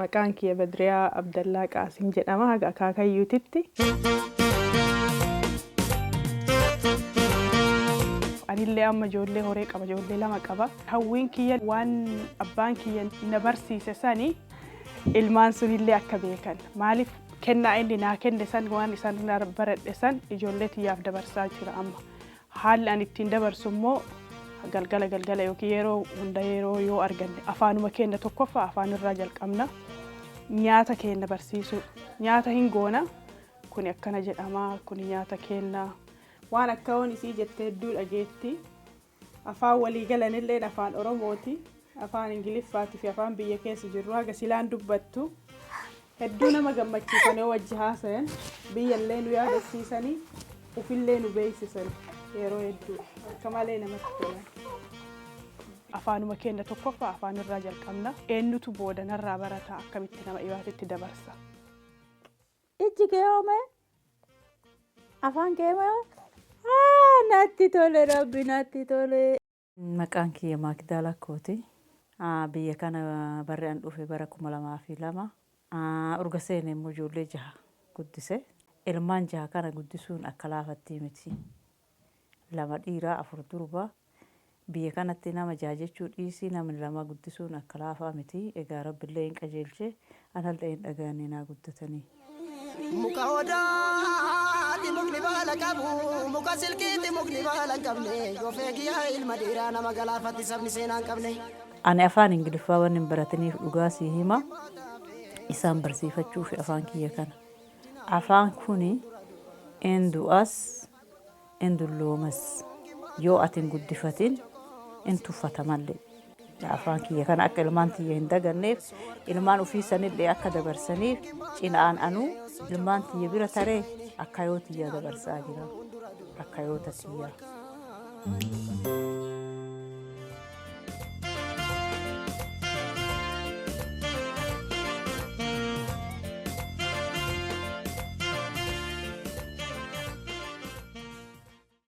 Maqaan kiyya Badriyaa Abdallaa Qaasim jedhama. Haga akaakayyuutitti. Anillee amma ijoollee horee qaba, ijoollee lama qaba. Hawwiin kiyya waan abbaan kiyya na barsiise sani ilmaan sunillee akka beekan. Maaliif kennaa inni naa kenne san waan isaan baradhe san ijoollee tiyyaaf dabarsaa jira amma. Haalli ani ittiin dabarsu immoo galgala yookiin yeroo hunda yeroo yoo arganne afaanuma keenya tokkoffaa afaan irraa jalqabna. Nyaata keenya barsiisu. Nyaata hin goona. Kuni akkana jedhama. Kuni nyaata keenya. Waan akka waan isii jettee hedduu dhageetti. Afaan walii galanillee afaan Oromooti. Afaan Ingiliffaati fi afaan biyya keessa jirru haga silaan dubbattu. Hedduu nama gammachiisan yoo wajji haasayan. Biyyallee nu yaadachiisanii ufillee nu beeksisan yeroo hedduu. Akka malee namatti tolan. Afaanuma keenya tokkoffaa afaan irraa jalqabna. Eenyutu booda narraa barata akkamitti nama dhiyaatitti dabarsa. Ijji kee hoome? Afaan kee hoome? Natti tole rabbi natti tole. Maqaan kiyya Maakdaala Kooti. Biyya kana barri an dhufe bara 2002. Urga seenee immoo ijoollee 6 guddise. Ilmaan 6 kana guddisuun akka laafattii miti. 2 dhiiraa 4 durbaa. Biyya kanatti nama 6 jechuu dhiisii namni 2 guddisuun akka laafaa miti. Egaa rabbillee hin qajeelche anallee hin dhagaanii naa guddatanii. Muka odaati mukni baala qabu, muka silkiitti mukni baala hin qabne, gofee kiyyaa ilma dhiiraa nama galaafatti sabni seenaa hin qabne. Ani afaan Ingiliffaa waan hin barataniif dhugaa sii hima. Isaan barsiifachuuf afaan kiyya kana. Afaan kuni endu'as endulloomas yoo atin guddifatin in tuffatamallee. Afaan kiyya kana akka ilmaan tiyya hin daganneef ilmaan ofii sanillee akka dabarsaniif cinaan anuu ilmaan tiyya bira taree akka yoo tiyya dabarsaa jira. Akka yoo tiyya.